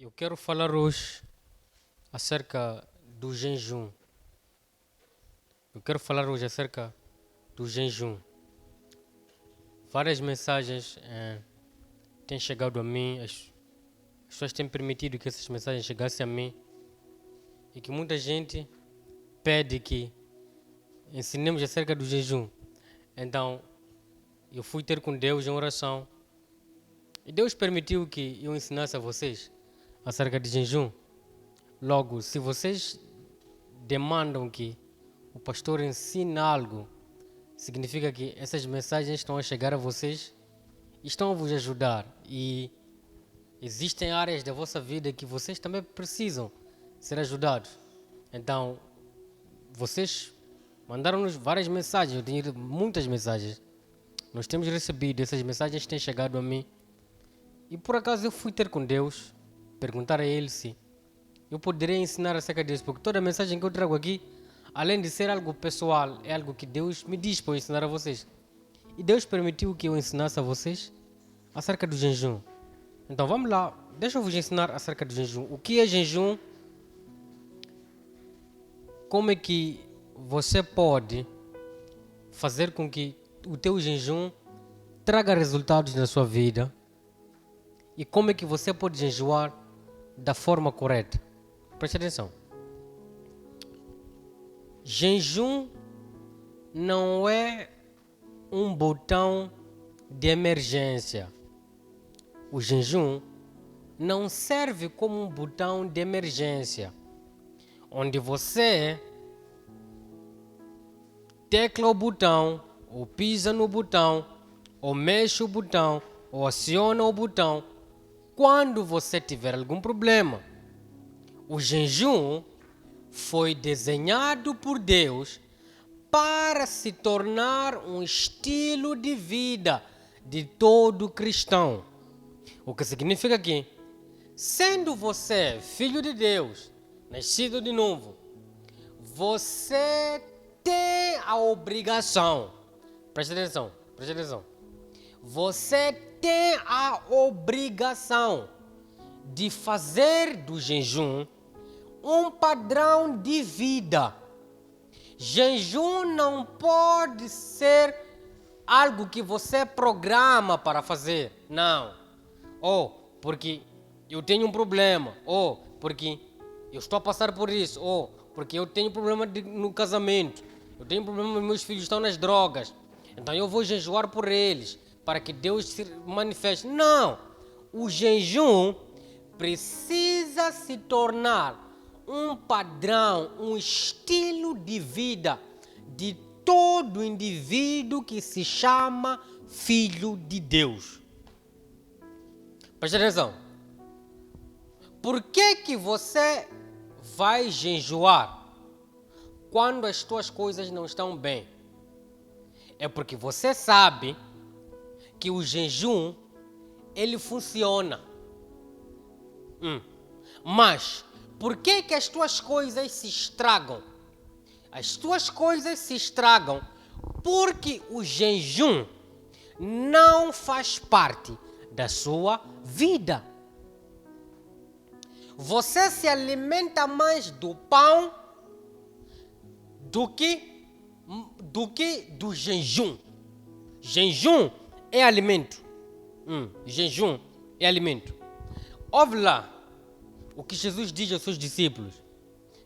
Eu quero falar hoje acerca do jejum. Eu quero falar hoje acerca do jejum. Várias mensagens têm chegado a mim, as pessoas têm permitido que essas mensagens chegassem a mim e que muita gente pede que ensinemos acerca do jejum. Então, eu fui ter com Deus em oração e Deus permitiu que eu ensinasse a vocês acerca de jejum. Logo, se vocês demandam que o pastor ensine algo, significa que essas mensagens estão a chegar a vocês e estão a vos ajudar. E existem áreas da vossa vida que vocês também precisam ser ajudados. Então, vocês mandaram-nos várias mensagens, eu tenho muitas mensagens. Nós temos recebido, essas mensagens têm chegado a mim. E por acaso eu fui ter com Deus, perguntar a Ele se eu poderia ensinar acerca disso, porque toda a mensagem que eu trago aqui, além de ser algo pessoal, é algo que Deus me diz para eu ensinar a vocês. E Deus permitiu que eu ensinasse a vocês acerca do jejum. Então vamos lá, deixa eu vos ensinar acerca do jejum. O que é jejum? Como é que você pode fazer com que o teu jejum traga resultados na sua vida? E como é que você pode jejuar da forma correta? Preste atenção. Jejum não é um botão de emergência. O jejum não serve como um botão de emergência, onde você tecla o botão, ou pisa no botão, ou mexe o botão, ou aciona o botão quando você tiver algum problema. O jejum foi desenhado por Deus para se tornar um estilo de vida de todo cristão. O que significa que, sendo você filho de Deus, nascido de novo, você tem a obrigação, preste atenção, você tem a obrigação de fazer do jejum um padrão de vida. Jejum não pode ser algo que você programa para fazer. Não. Ou porque eu tenho um problema. Ou porque eu estou a passar por isso. Ou porque eu tenho problema no casamento. Eu tenho problema, meus filhos estão nas drogas. Então eu vou jejuar por eles, para que Deus se manifeste. Não. O jejum precisa se tornar um padrão, um estilo de vida de todo indivíduo que se chama filho de Deus. Preste atenção. Por que você vai jejuar quando as tuas coisas não estão bem? É porque você sabe que o jejum, ele funciona. Mas por que as tuas coisas se estragam? As tuas coisas se estragam porque o jejum não faz parte da sua vida. Você se alimenta mais do pão do que do jejum. Jejum é alimento. Jejum é alimento. Ouve lá o que Jesus diz aos seus discípulos.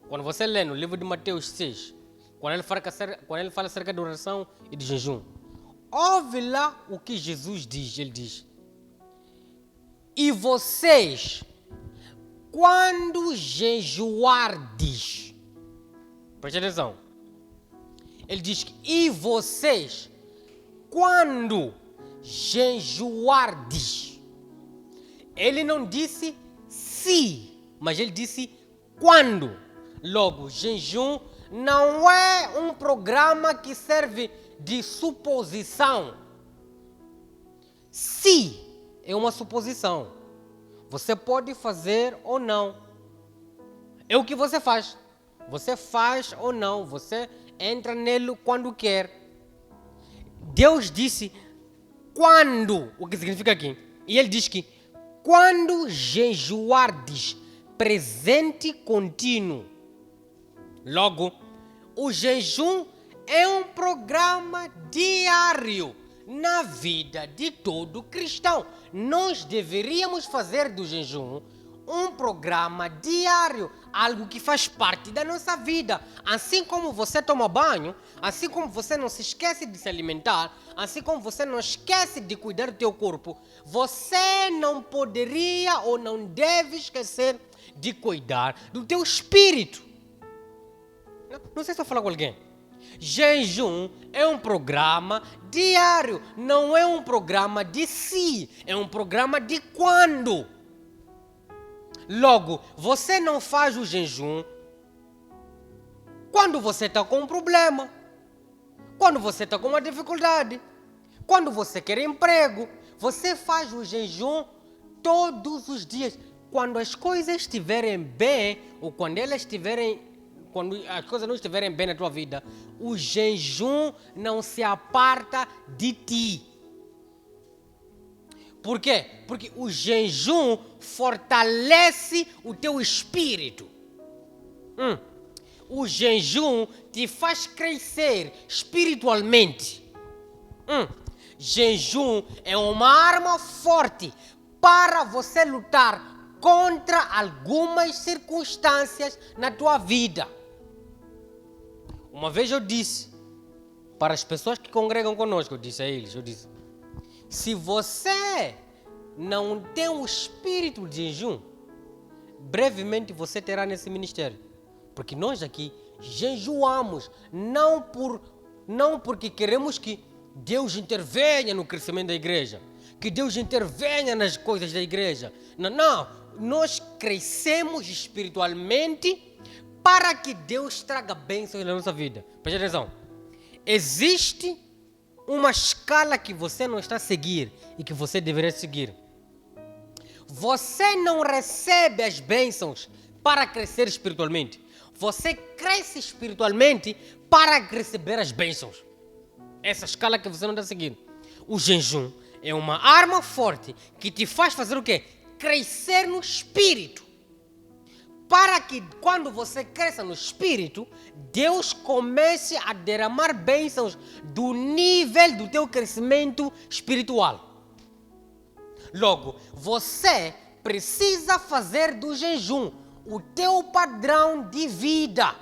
Quando você lê no livro de Mateus 6, quando ele fala acerca de oração e de jejum, ouve lá o que Jesus diz. Ele diz: e vocês, quando jejuardes, preste atenção, ele diz que, e vocês, quando jejuardes, ele não disse se, mas ele disse quando. Logo, jejum não é um programa que serve de suposição. Se é uma suposição. Você pode fazer ou não. É o que você faz. Você faz ou não. Você entra nele quando quer. Deus disse quando. O que significa aqui? E ele diz que quando jejuardes presente contínuo. Logo, o jejum é um programa diário na vida de todo cristão. Nós deveríamos fazer do jejum um programa diário, algo que faz parte da nossa vida. Assim como você toma banho, assim como você não se esquece de se alimentar, assim como você não esquece de cuidar do teu corpo, você não poderia ou não deve esquecer de cuidar do teu espírito. Não sei se eu falar com alguém. Jejum é um programa diário, não é um programa de si, é um programa de quando. Logo, você não faz o jejum quando você está com um problema, quando você está com uma dificuldade, quando você quer emprego. Você faz o jejum todos os dias. Quando as coisas estiverem bem, ou quando as coisas não estiverem bem na tua vida, o jejum não se aparta de ti. Por quê? Porque o jejum fortalece o teu espírito. O jejum te faz crescer espiritualmente. Jejum é uma arma forte para você lutar contra algumas circunstâncias na tua vida. Uma vez eu disse para as pessoas que congregam conosco, eu disse, se você não tem um espírito de jejum, brevemente você terá nesse ministério. Porque nós aqui jejuamos, não porque queremos que Deus intervenha no crescimento da igreja, que Deus intervenha nas coisas da igreja. Não, nós crescemos espiritualmente para que Deus traga bênçãos na nossa vida. Preste atenção. Existe uma escala que você não está a seguir e que você deveria seguir. Você não recebe as bênçãos para crescer espiritualmente. Você cresce espiritualmente para receber as bênçãos. Essa escala que você não está a seguir. O jejum é uma arma forte que te faz fazer o quê? Crescer no espírito. Para que quando você cresça no espírito, Deus comece a derramar bênçãos do nível do teu crescimento espiritual. Logo, você precisa fazer do jejum o teu padrão de vida.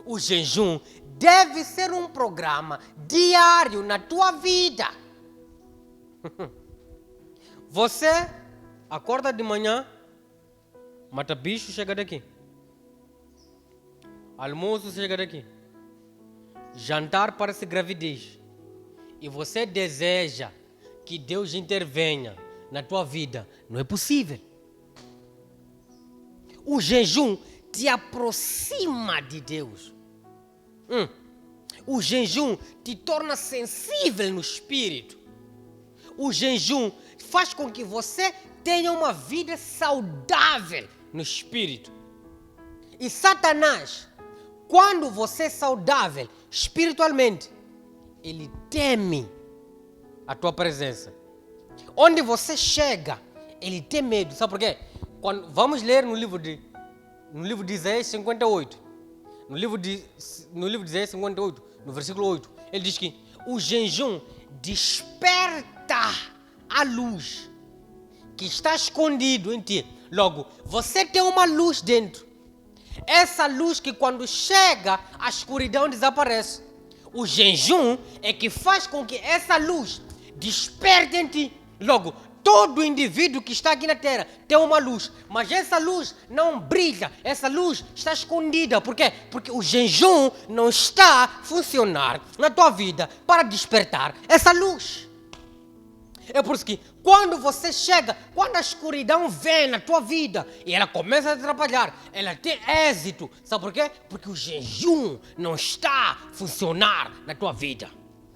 O jejum deve ser um programa diário na tua vida. Você acorda de manhã, mata bicho, chega daqui. Almoço, chega daqui. Jantar parece gravidez. E você deseja que Deus intervenha na tua vida. Não é possível. O jejum te aproxima de Deus. O jejum te torna sensível no espírito. O jejum faz com que você tenha uma vida saudável no espírito. E Satanás, quando você é saudável espiritualmente, ele teme a tua presença. Onde você chega, ele tem medo. Sabe por quê? Vamos ler no livro de Isaías 58. No livro de Isaías 58, no versículo 8, ele diz que o jejum desperta a luz que está escondido em ti. Logo, você tem uma luz dentro. Essa luz que quando chega, a escuridão desaparece. O jejum é que faz com que essa luz desperte em ti. Logo, todo indivíduo que está aqui na terra tem uma luz, mas essa luz não brilha, essa luz está escondida. Por quê? Porque o jejum não está a funcionar na tua vida para despertar essa luz. É por isso que quando você chega, quando a escuridão vem na tua vida e ela começa a te atrapalhar, ela tem êxito. Sabe por quê? Porque o jejum não está a funcionar na tua vida.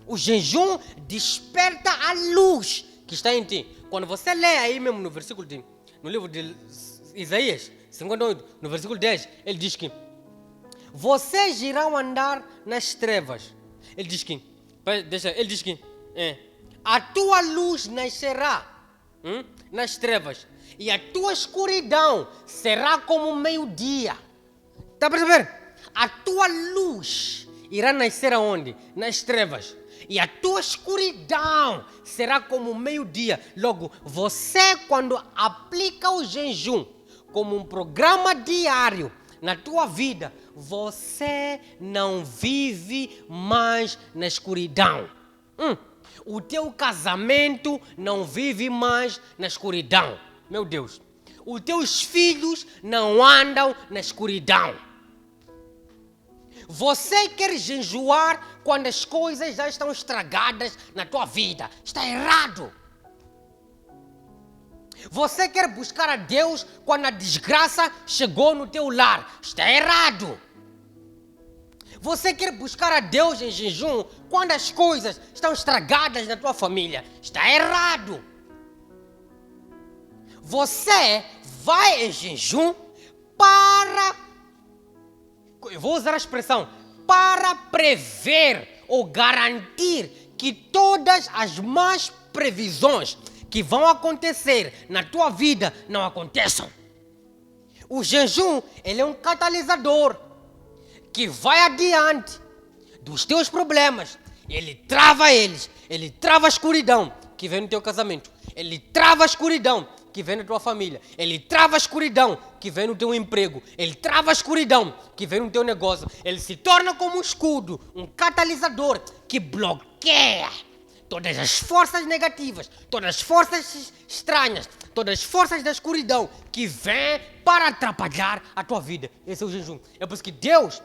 O jejum desperta a luz que está em ti. Quando você lê aí mesmo no livro de Isaías 58, no versículo 10, ele diz que vocês irão andar nas trevas. Ele diz que a tua luz nascerá nas trevas, e a tua escuridão será como meio-dia. Está a perceber? A tua luz irá nascer aonde? Nas trevas. E a tua escuridão será como meio-dia. Logo, você, quando aplica o jejum como um programa diário na tua vida, você não vive mais na escuridão. O teu casamento não vive mais na escuridão. Meu Deus. Os teus filhos não andam na escuridão. Você quer jejuar quando as coisas já estão estragadas na tua vida. Está errado. Você quer buscar a Deus quando a desgraça chegou no teu lar. Está errado. Você quer buscar a Deus em jejum quando as coisas estão estragadas na tua família. Está errado. Você vai em jejum para... Eu vou usar a expressão, para prever ou garantir que todas as más previsões que vão acontecer na tua vida não aconteçam. O jejum, ele é um catalisador que vai adiante dos teus problemas. Ele trava eles, ele trava a escuridão que vem no teu casamento. Ele trava a escuridão que vem na tua família. Ele trava a escuridão que vem no teu emprego. Ele trava a escuridão que vem no teu negócio. Ele se torna como um escudo, um catalisador que bloqueia todas as forças negativas, todas as forças estranhas, todas as forças da escuridão que vêm para atrapalhar a tua vida. Esse é o jejum. É por isso que Deus,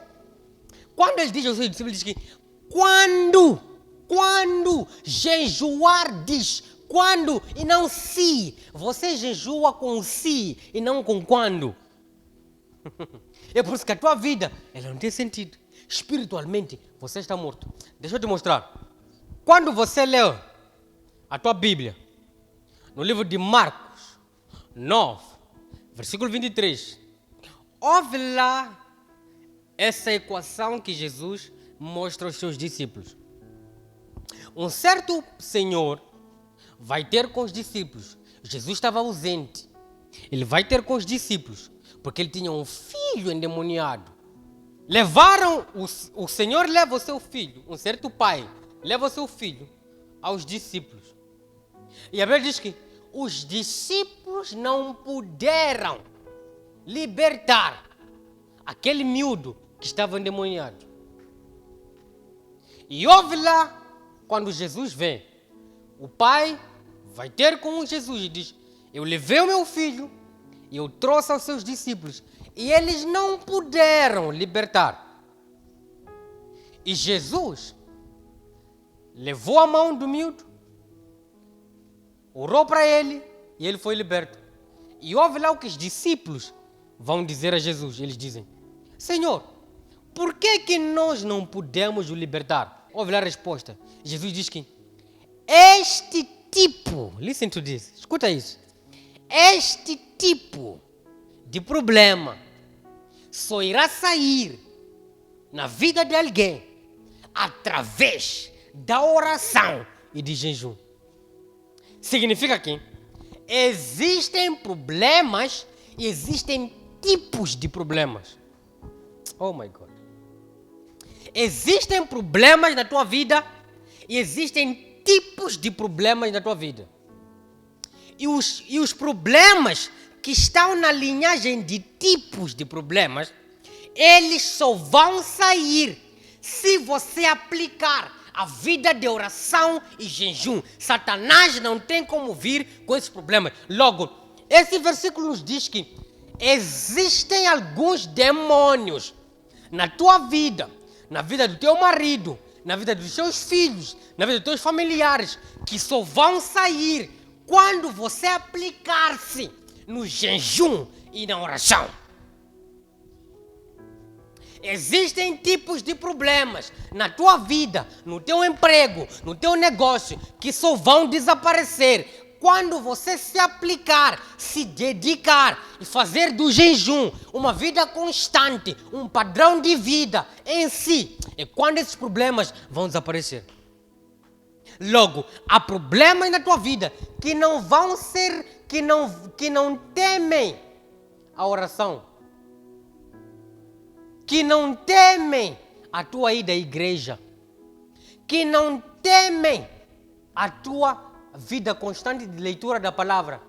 quando Ele diz aos seus discípulos, diz que quando jejuardes, quando e não se. Você jejua com se e não com quando. É por isso que a tua vida, ela não tem sentido. Espiritualmente, você está morto. Deixa eu te mostrar. Quando você lê a tua Bíblia, no livro de Marcos 9, versículo 23, ouve lá essa equação que Jesus mostra aos seus discípulos. Um certo senhor vai ter com os discípulos. Jesus estava ausente. Ele vai ter com os discípulos, porque ele tinha um filho endemoniado. O Senhor leva o seu filho, um certo pai, leva o seu filho aos discípulos. E a Bíblia diz que os discípulos não puderam libertar aquele miúdo que estava endemoniado. E ouve lá, quando Jesus vem, o pai vai ter com Jesus e diz: eu levei o meu filho e eu trouxe aos seus discípulos e eles não puderam libertar. E Jesus levou a mão do miúdo, orou para ele e ele foi liberto. E ouve lá o que os discípulos vão dizer a Jesus. Eles dizem: Senhor, por que nós não podemos o libertar? Ouve lá a resposta. Jesus diz que este tipo, listen to this, escuta isso. Este tipo de problema só irá sair na vida de alguém através da oração e de jejum. Significa que existem problemas e existem tipos de problemas. Oh my God. Existem problemas na tua vida e existem tipos de problemas na tua vida. E os problemas que estão na linhagem de tipos de problemas, eles só vão sair se você aplicar a vida de oração e jejum. Satanás não tem como vir com esses problemas. Logo, esse versículo nos diz que existem alguns demônios na tua vida, na vida do teu marido, na vida dos teus filhos, na vida dos teus familiares, que só vão sair quando você aplicar-se no jejum e na oração. Existem tipos de problemas na tua vida, no teu emprego, no teu negócio, que só vão desaparecer quando você se aplicar, se dedicar e fazer do jejum uma vida constante, um padrão de vida em si. É quando esses problemas vão desaparecer. Logo, há problemas na tua vida que não vão ser que não temem a oração, que não temem a tua ida à igreja, que não temem a tua vida constante de leitura da palavra.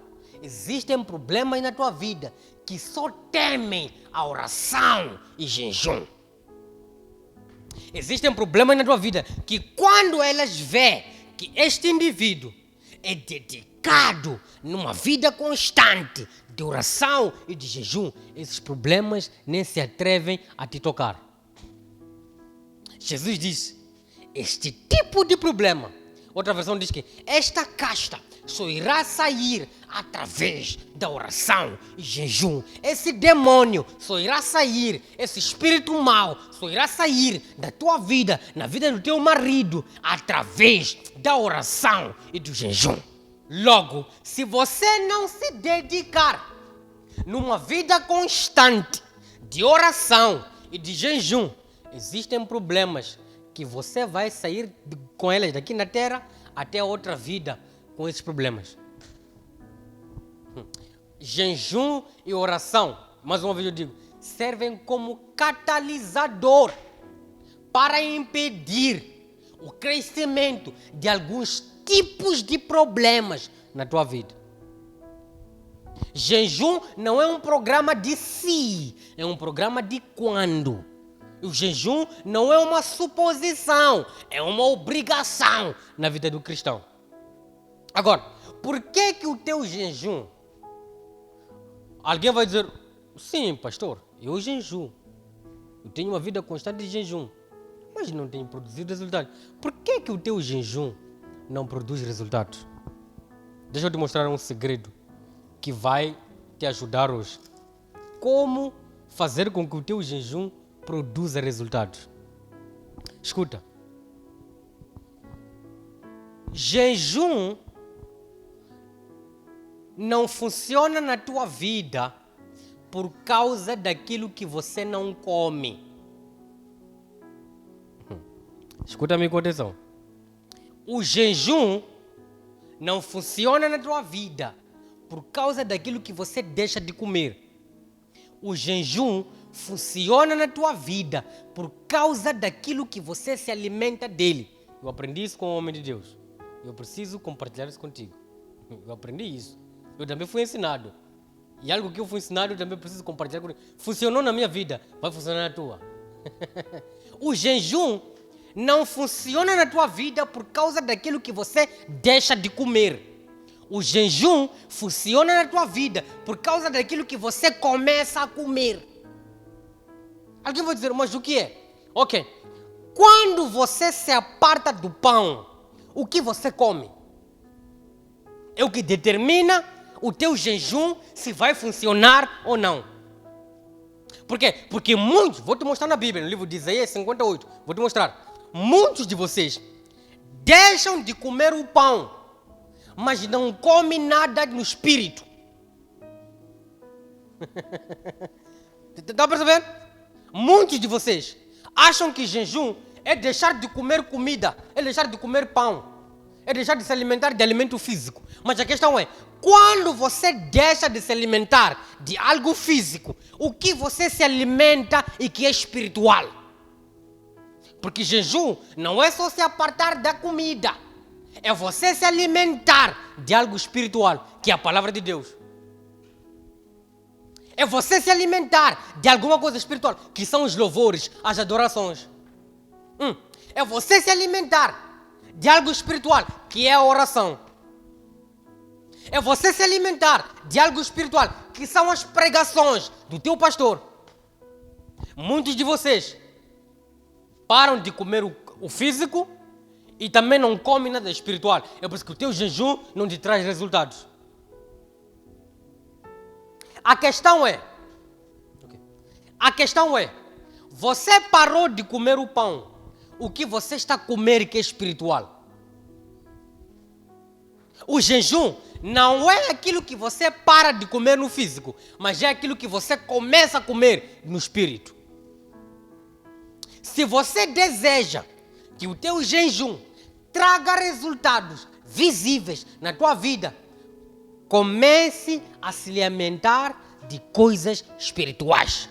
Existem problemas na tua vida que só temem a oração e jejum. Existem problemas na tua vida que quando elas vê que este indivíduo é dedicado numa vida constante de oração e de jejum, esses problemas nem se atrevem a te tocar. Jesus diz, este tipo de problema, outra versão diz que esta casta só irá sair através da oração e jejum. Esse demônio só irá sair, esse espírito mau só irá sair da tua vida, na vida do teu marido, através da oração e do jejum. Logo, se você não se dedicar numa vida constante de oração e de jejum, existem problemas que você vai sair com elas daqui na terra até a outra vida com esses problemas. Jejum e oração, mais uma vez eu digo, servem como catalisador para impedir o crescimento de alguns tipos de problemas na tua vida. Jejum não é um programa de si, é um programa de quando. O jejum não é uma suposição, é uma obrigação na vida do cristão. Agora, por que o teu jejum? Alguém vai dizer, sim, pastor, eu jejum. Eu tenho uma vida constante de jejum, mas não tenho produzido resultados. Por que o teu jejum não produz resultados? Deixa eu te mostrar um segredo que vai te ajudar hoje. Como fazer com que o teu jejum produza resultados? Escuta. Jejum não funciona na tua vida por causa daquilo que você não come. Escuta-me com atenção. O jejum não funciona na tua vida por causa daquilo que você deixa de comer. O jejum funciona na tua vida por causa daquilo que você se alimenta dele. Eu aprendi isso com o homem de Deus. Eu preciso compartilhar isso contigo. Eu aprendi isso. Eu também fui ensinado. E algo que eu fui ensinado eu também preciso compartilhar contigo. Funcionou na minha vida, vai funcionar na tua. O jejum não funciona na tua vida por causa daquilo que você deixa de comer. O jejum funciona na tua vida por causa daquilo que você começa a comer. Alguém vai dizer, mas o que é? Ok. Quando você se aparta do pão, o que você come? É o que determina o teu jejum se vai funcionar ou não. Por quê? Porque muitos, vou te mostrar na Bíblia, no livro de Isaías 58, vou te mostrar. Muitos de vocês deixam de comer o pão, mas não comem nada no espírito. Está percebendo? Muitos de vocês acham que jejum é deixar de comer comida, é deixar de comer pão, é deixar de se alimentar de alimento físico. Mas a questão é, quando você deixa de se alimentar de algo físico, o que você se alimenta e que é espiritual? Porque jejum não é só se apartar da comida, é você se alimentar de algo espiritual, que é a palavra de Deus. É você se alimentar de alguma coisa espiritual, que são os louvores, as adorações. É você se alimentar de algo espiritual, que é a oração. É você se alimentar de algo espiritual, que são as pregações do teu pastor. Muitos de vocês param de comer o físico e também não comem nada espiritual. É por isso que o teu jejum não te traz resultados. A questão é, você parou de comer o pão, o que você está a comer que é espiritual? O jejum não é aquilo que você para de comer no físico, mas é aquilo que você começa a comer no espírito. Se você deseja que o teu jejum traga resultados visíveis na tua vida, comece a se alimentar de coisas espirituais.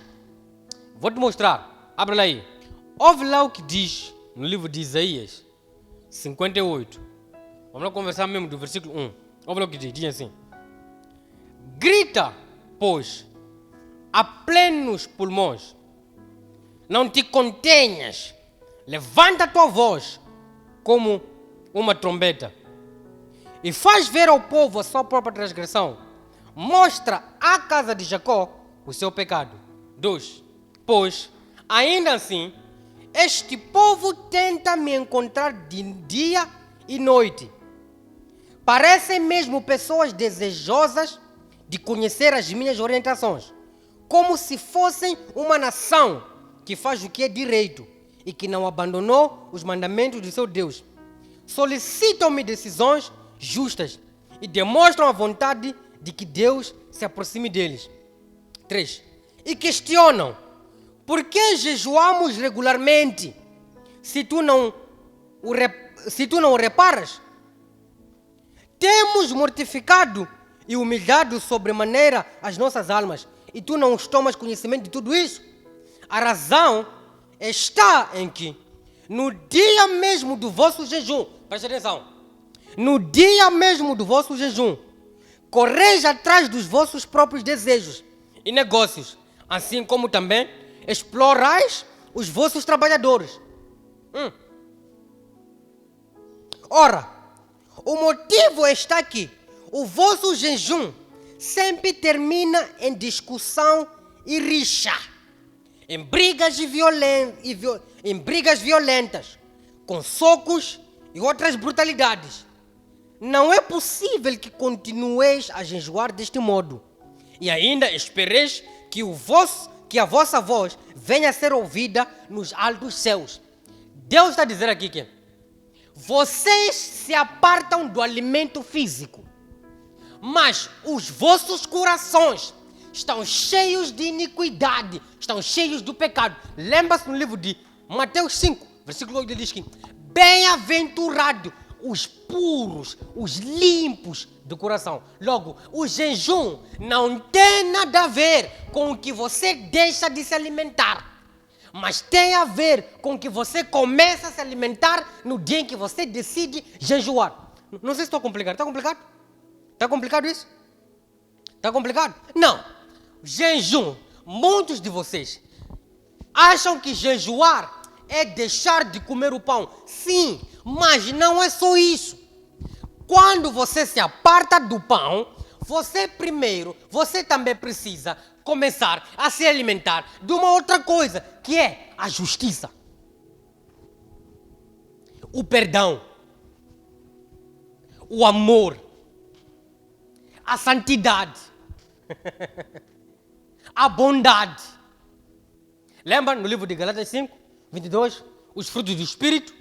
Vou te mostrar. Abre lá aí. Ouve lá o que diz no livro de Isaías 58. Vamos lá conversar mesmo do versículo 1. Ouve lá o que diz. Diz assim. Grita, pois, a plenos pulmões. Não te contenhas. Levanta a tua voz como uma trombeta. E faz ver ao povo a sua própria transgressão. Mostra à casa de Jacó o seu pecado. 2. Pois, ainda assim, este povo tenta me encontrar de dia e noite. Parecem mesmo pessoas desejosas de conhecer as minhas orientações, como se fossem uma nação que faz o que é direito e que não abandonou os mandamentos de seu Deus. Solicitam-me decisões justas e demonstram a vontade de que Deus se aproxime deles. 3. E questionam, por que jejuamos regularmente se tu não o reparas? Temos mortificado e humilhado sobremaneira as nossas almas, e tu não tomas conhecimento de tudo isso? A razão está em que, no dia mesmo do vosso jejum, preste atenção, no dia mesmo do vosso jejum, correis atrás dos vossos próprios desejos e negócios, assim como também explorais os vossos trabalhadores. Ora, o motivo está aqui. O vosso jejum sempre termina em discussão e rixa, em brigas violentas, com socos e outras brutalidades. Não é possível que continueis a jejuar deste modo e ainda espereis que a vossa voz venha a ser ouvida nos altos céus. Deus está a dizer aqui que vocês se apartam do alimento físico, mas os vossos corações estão cheios de iniquidade, estão cheios do pecado. Lembra-se no livro de Mateus 5, versículo 8, ele diz que bem-aventurado os puros, os limpos do coração. Logo, o jejum não tem nada a ver com o que você deixa de se alimentar, mas tem a ver com o que você começa a se alimentar no dia em que você decide jejuar. Não sei se estou complicado. Está complicado? Está complicado isso? Está complicado? Não. Jejum. Muitos de vocês acham que jejuar é deixar de comer o pão. Sim, mas não é só isso. Quando você se aparta do pão, você também precisa começar a se alimentar de uma outra coisa, que é a justiça, o perdão, o amor, a santidade, a bondade. Lembra no livro de Gálatas 5, 22, os frutos do Espírito?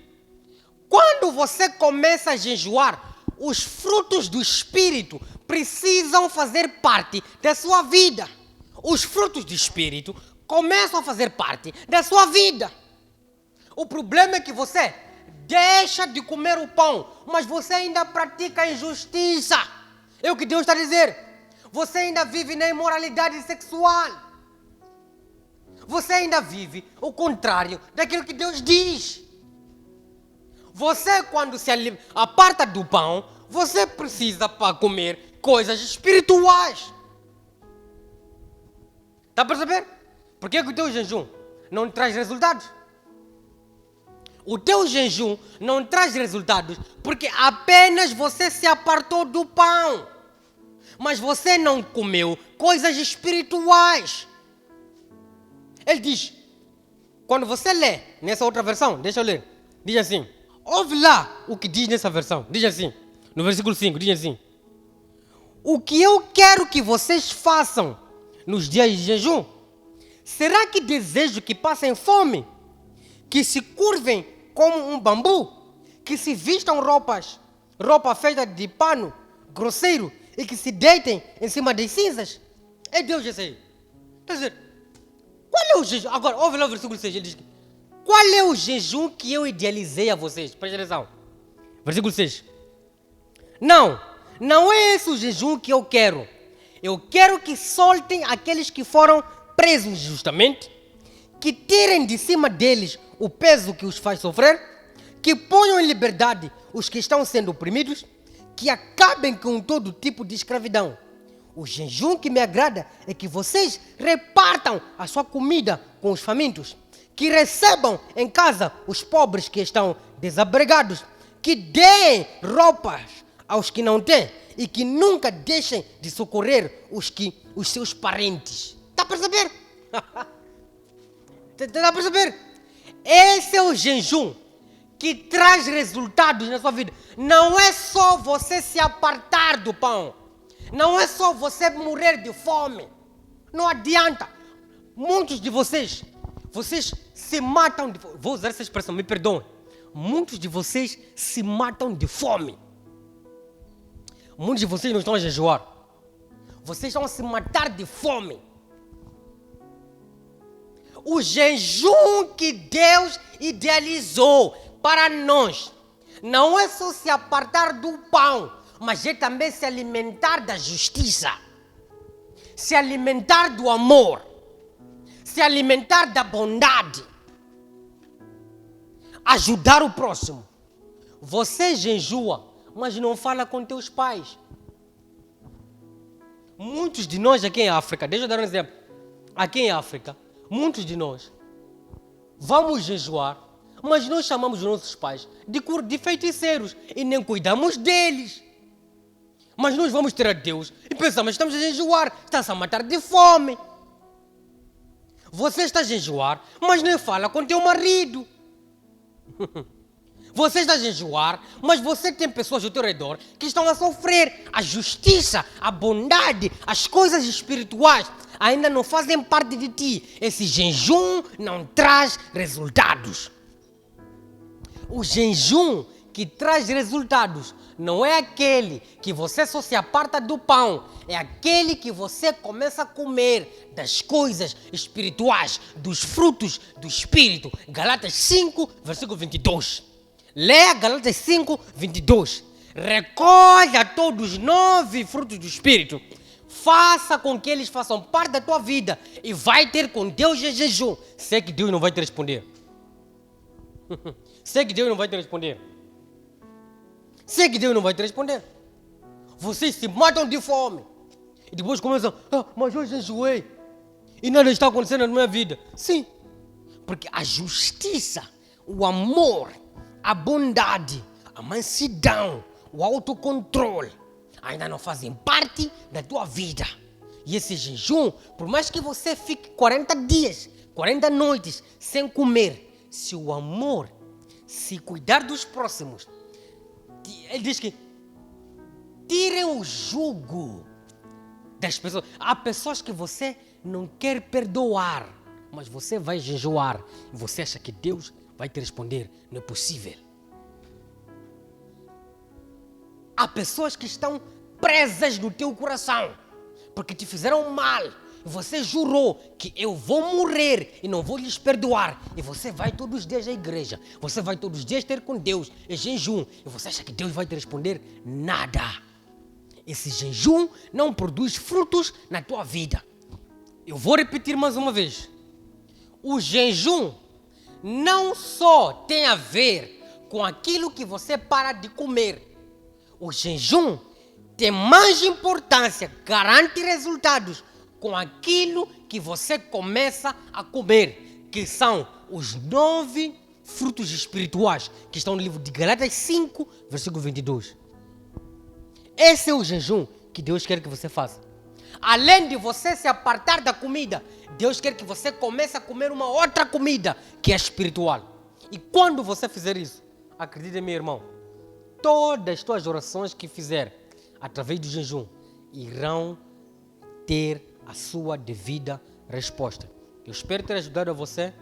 Quando você começa a jejuar, os frutos do Espírito precisam fazer parte da sua vida. Os frutos do Espírito começam a fazer parte da sua vida. O problema é que você deixa de comer o pão, mas você ainda pratica a injustiça. É o que Deus está a dizer. Você ainda vive na imoralidade sexual. Você ainda vive o contrário daquilo que Deus diz. Você, quando se aparta do pão, você precisa para comer coisas espirituais. Está a perceber? Por que o teu jejum não traz resultados? O teu jejum não traz resultados porque apenas você se apartou do pão. Mas você não comeu coisas espirituais. Ele diz, quando você lê nessa outra versão, deixa eu ler, diz assim, ouve lá o que diz nessa versão, diz assim, no versículo 5, diz assim, o que eu quero que vocês façam nos dias de jejum, será que desejo que passem fome, que se curvem como um bambu, que se vistam roupa feita de pano grosseiro e que se deitem em cima das cinzas? É Deus esse aí. Quer dizer, qual é o jejum? Agora, ouve lá o versículo 6, ele diz, qual é o jejum que eu idealizei a vocês? Presta atenção. Versículo 6. Não é esse o jejum que eu quero. Eu quero que soltem aqueles que foram presos justamente, que tirem de cima deles o peso que os faz sofrer, que ponham em liberdade os que estão sendo oprimidos, que acabem com todo tipo de escravidão. O jejum que me agrada é que vocês repartam a sua comida com os famintos, que recebam em casa os pobres que estão desabrigados, que deem roupas aos que não têm e que nunca deixem de socorrer os seus parentes. Está a perceber? Está a perceber? Esse é o jejum que traz resultados na sua vida. Não é só você se apartar do pão. Não é só você morrer de fome. Não adianta. Muitos de vocês se matam de fome. Vou usar essa expressão, me perdoem. Muitos de vocês se matam de fome. Muitos de vocês não estão a jejuar. Vocês estão a se matar de fome. O jejum que Deus idealizou para nós não é só se apartar do pão, mas é também se alimentar da justiça, se alimentar do amor, se alimentar da bondade, ajudar o próximo. Você jejua, mas não fala com teus pais. Muitos de nós aqui em África, deixa eu dar um exemplo. Aqui em África, muitos de nós vamos jejuar, mas nós chamamos os nossos pais de feiticeiros e nem cuidamos deles. Mas nós vamos ter a Deus e pensamos, estamos a jejuar, está-se a matar de fome. Você está a jejuar, mas nem fala com teu marido. Você está a jejuar, mas você tem pessoas ao teu redor que estão a sofrer. A justiça, a bondade, as coisas espirituais ainda não fazem parte de ti. Esse jejum não traz resultados. O jejum que traz resultados não é aquele que você só se aparta do pão, é aquele que você começa a comer das coisas espirituais, dos frutos do Espírito. Galatas 5, versículo 22. Leia Galatas 5, 22. Recolha todos os 9 frutos do Espírito. Faça com que eles façam parte da tua vida e vai ter com Deus jejum. Sei que Deus não vai te responder. Sei que Deus não vai te responder. Sei que Deus não vai te responder. Vocês se matam de fome. E depois começam, mas eu jejuei. E nada está acontecendo na minha vida. Sim, porque a justiça, o amor, a bondade, a mansidão, o autocontrole ainda não fazem parte da tua vida. E esse jejum, por mais que você fique 40 dias, 40 noites sem comer, se o amor, se cuidar dos próximos, ele diz que tirem o jugo das pessoas. Há pessoas que você não quer perdoar, mas você vai jejuar e você acha que Deus vai te responder. Não é possível. Há pessoas que estão presas no teu coração porque te fizeram mal. E você jurou que eu vou morrer e não vou lhes perdoar. E você vai todos os dias à igreja. Você vai todos os dias ter com Deus em jejum. E você acha que Deus vai te responder? Nada. Esse jejum não produz frutos na tua vida. Eu vou repetir mais uma vez. O jejum não só tem a ver com aquilo que você para de comer. O jejum tem mais importância, garante resultados com aquilo que você começa a comer, que são os 9 frutos espirituais que estão no livro de Galatas 5, versículo 22. Esse é o jejum que Deus quer que você faça. Além de você se apartar da comida, Deus quer que você comece a comer uma outra comida que é espiritual. E quando você fizer isso, acredite, meu irmão, todas as tuas orações que fizer através do jejum irão ter a sua devida resposta. Eu espero ter ajudado a você.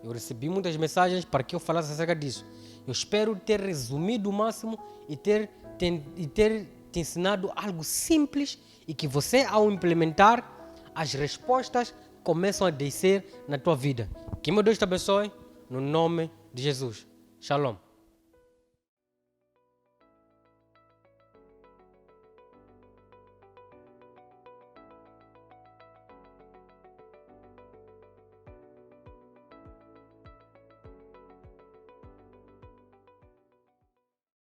Eu recebi muitas mensagens para que eu falasse acerca disso. Eu espero ter resumido o máximo e ter te ensinado algo simples e que você, ao implementar, as respostas começam a descer na tua vida. Que meu Deus te abençoe, no nome de Jesus. Shalom.